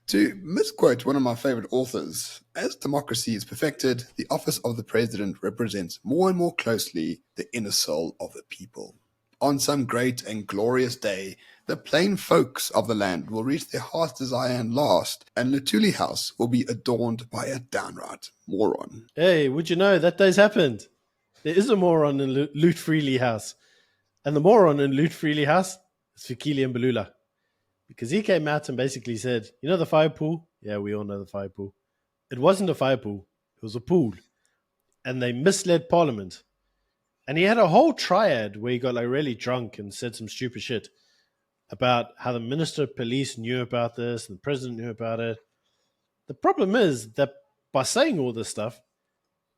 To misquote one of my favorite authors, as democracy is perfected, the office of the president represents more and more closely the inner soul of the people. On some great and glorious day, the plain folks of the land will reach their heart's desire and last, and Lutuli House will be adorned by a downright moron. Hey, would you know that day's happened? There is a moron in Loot Freely House. And the moron in Loot Freely House is Fikile Mbalula. Because he came out and basically said, you know the fire pool? Yeah, we all know the fire pool. It wasn't a fire pool. It was a pool. And they misled Parliament. And he had a whole triad where he got like really drunk and said some stupid shit about how the Minister of Police knew about this and the President knew about it. The problem is that by saying all this stuff,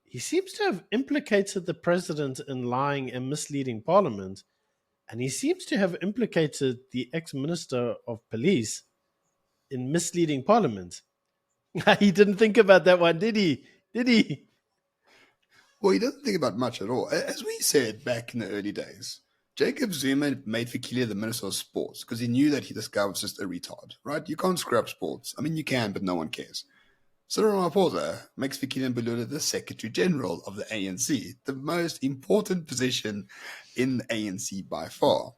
he seems to have implicated the President in lying and misleading Parliament. And he seems to have implicated the ex-Minister of Police in misleading Parliament. He didn't think about that one, did he? Did he? Well, he doesn't think about much at all. As we said back in the early days, Jacob Zuma made Fikile the Minister of Sports because he knew that this guy was just a retard, right? You can't screw up sports. I mean, you can, but no one cares. Cyril Ramaphosa makes Fikile Mbalula the Secretary General of the ANC, the most important position in the ANC by far.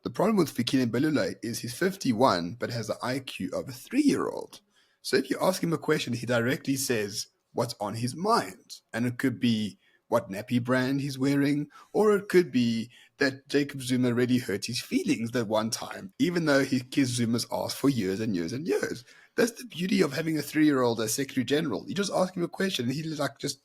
The problem with Fikile Mbalula is he's 51 but has the IQ of a 3-year-old. So if you ask him a question, he directly says what's on his mind. And it could be what nappy brand he's wearing, or it could be that Jacob Zuma really hurt his feelings that one time, even though he kissed Zuma's ass for years and years and years. That's the beauty of having a 3-year-old as Secretary General. You just ask him a question and he just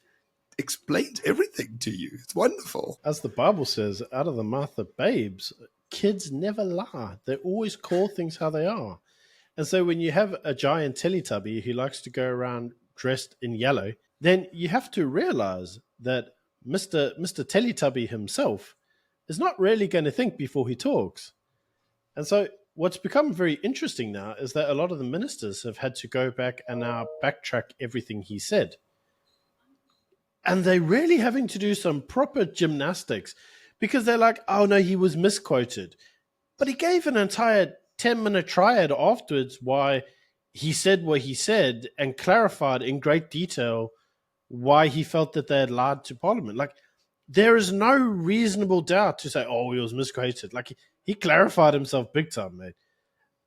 explains everything to you. It's wonderful. As the Bible says, out of the mouth of babes, kids never lie. They always call things how they are. And so when you have a giant Teletubby who likes to go around dressed in yellow, then you have to realize that Mr. Teletubby himself is not really going to think before he talks. And so what's become very interesting now is that a lot of the ministers have had to go back and now backtrack everything he said. And they're really having to do some proper gymnastics because they're like, oh no, he was misquoted. But he gave an entire 10-minute triad afterwards why he said what he said and clarified in great detail why he felt that they had lied to Parliament. Like, there is no reasonable doubt to say, oh, he was misquoted. Like, he clarified himself big time, mate.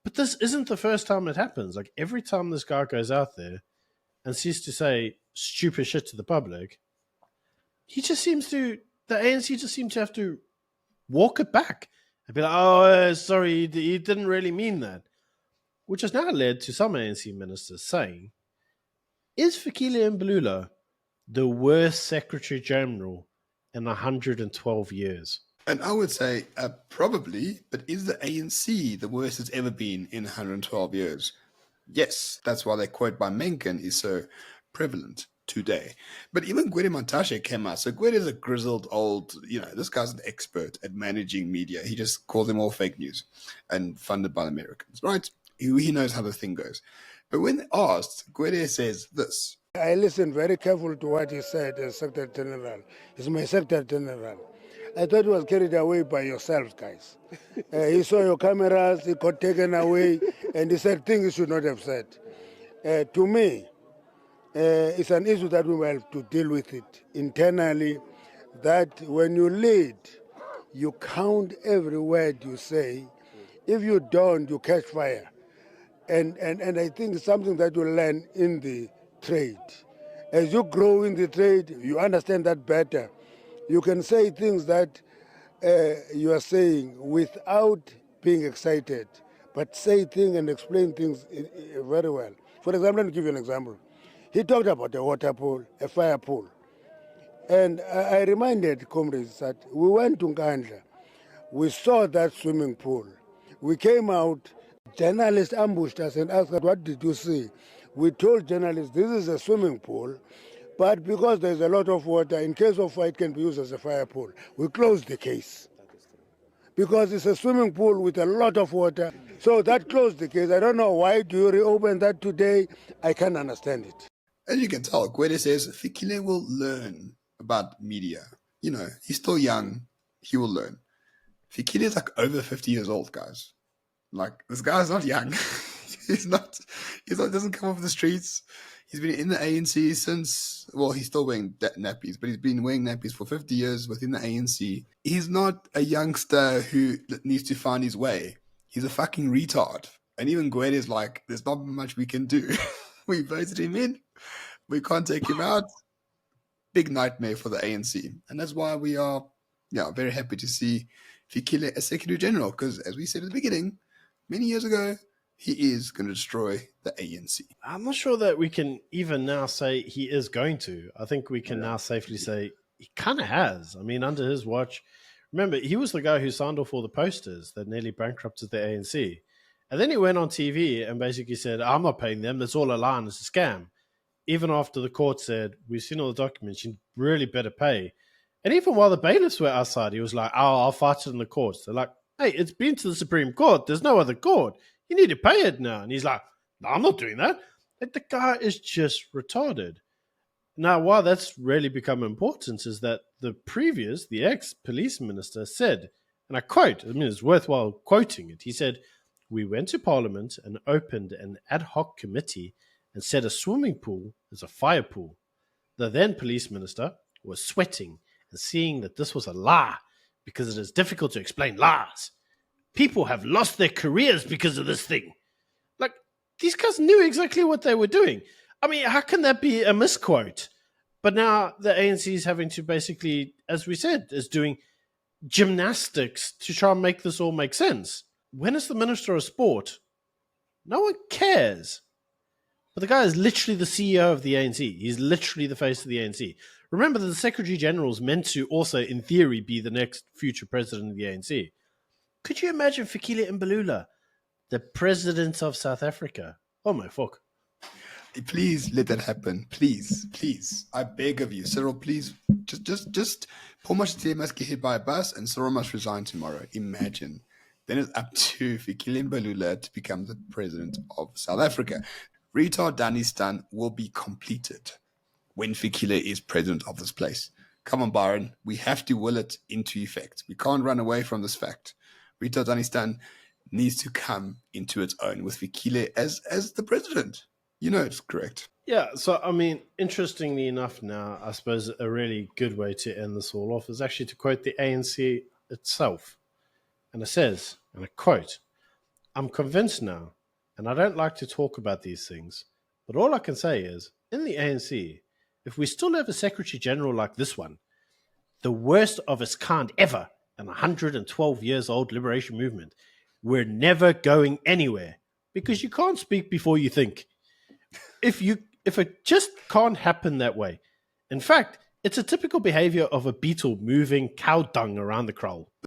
But this isn't the first time it happens. Like, every time this guy goes out there and sees to say stupid shit to the public, he just seems to, the ANC just seems to have to walk it back and be like, oh, sorry, he didn't really mean that. Which has now led to some ANC ministers saying, is Fikile Mbalula the worst Secretary General in 112 years? And I would say probably, but is the ANC the worst it's ever been in 112 years? Yes, that's why the quote by Mencken is so prevalent today. But even Gwede Montashe came out. So Gwede is a grizzled old, this guy's an expert at managing media. He just calls them all fake news and funded by the Americans, right? He knows how the thing goes. But when asked, Gwede says this. I listened very carefully to what he said as Secretary General. He's my Secretary General. I thought he was carried away by yourselves, guys. He saw your cameras, he got taken away, and he said things he should not have said. To me, it's an issue that we will have to deal with it internally, that when you lead, you count every word you say. If you don't, you catch fire. And I think it's something that you learn in the trade. As you grow in the trade, you understand that better. You can say things that you are saying without being excited, but say things and explain things very well. For example, let me give you an example. He talked about a water pool, a fire pool. And I reminded comrades that we went to Nkandla. We saw that swimming pool. We came out, journalists ambushed us and asked us, what did you see? We told journalists, this is a swimming pool, but because there's a lot of water, in case of fire, it can be used as a fire pool. We closed the case. Because it's a swimming pool with a lot of water. So that closed the case. I don't know why do you reopen that today. I can't understand it. As you can tell, Gwede says Fikile will learn about media. He's still young. He will learn. Fikile is like over 50 years old, guys. Like, this guy's not young. he's not. He's not. Doesn't come off the streets. He's been in the ANC since. Well, he's still wearing nappies, but he's been wearing nappies for 50 years within the ANC. He's not a youngster who needs to find his way. He's a fucking retard. And even Gwede's like, there's not much we can do. We voted him in. We can't take him out. Big nightmare for the ANC. And that's why we are very happy to see Fikile as Secretary General, because as we said at the beginning, many years ago, he is going to destroy the ANC. I'm not sure that we can even now say he is going to. I think we can now safely say he kind of has. I mean, under his watch, remember, he was the guy who signed off all the posters that nearly bankrupted the ANC. And then he went on TV and basically said, I'm not paying them. That's all a lie and it's a scam. Even after the court said, we've seen all the documents, you really better pay. And even while the bailiffs were outside, he was like, oh, I'll fight it in the courts. They're like, hey, it's been to the Supreme Court. There's no other court. You need to pay it now. And he's like, no, I'm not doing that. Like, the guy is just retarded. Now, why that's really become important is that the ex-police minister said, and I quote, I mean, it's worthwhile quoting it. He said, we went to Parliament and opened an ad hoc committee and said a swimming pool is a fire pool. The then police minister was sweating and seeing that this was a lie because it is difficult to explain lies. People have lost their careers because of this thing. Like, these guys knew exactly what they were doing. I mean, how can that be a misquote? But now the ANC is having to basically, as we said, is doing gymnastics to try and make this all make sense. When is the Minister of Sport? No one cares. But the guy is literally the CEO of the ANC. He's literally the face of the ANC. Remember that the Secretary General is meant to also, in theory, be the next future president of the ANC. Could you imagine Fikile Mbalula, the president of South Africa? Oh my fuck. Please let that happen. Please. I beg of you. Cyril, please. Just Paul Mashite must get hit by a bus and Cyril must resign tomorrow. Imagine. Then it's up to Fikile Mbalula to become the president of South Africa. Retardistan will be completed when Fikile is president of this place. Come on, Byron. We have to will it into effect. We can't run away from this fact. Retardistan needs to come into its own with Fikile as the president. You know it's correct. Yeah, so, I mean, interestingly enough now, I suppose a really good way to end this all off is actually to quote the ANC itself. And it says, and I quote, I'm convinced now, and I don't like to talk about these things, but all I can say is, in the ANC, if we still have a Secretary General like this one, the worst of its kind ever in a 112 years old liberation movement, we're never going anywhere because you can't speak before you think. If it just can't happen that way. In fact, it's a typical behavior of a beetle moving cow dung around the kraal.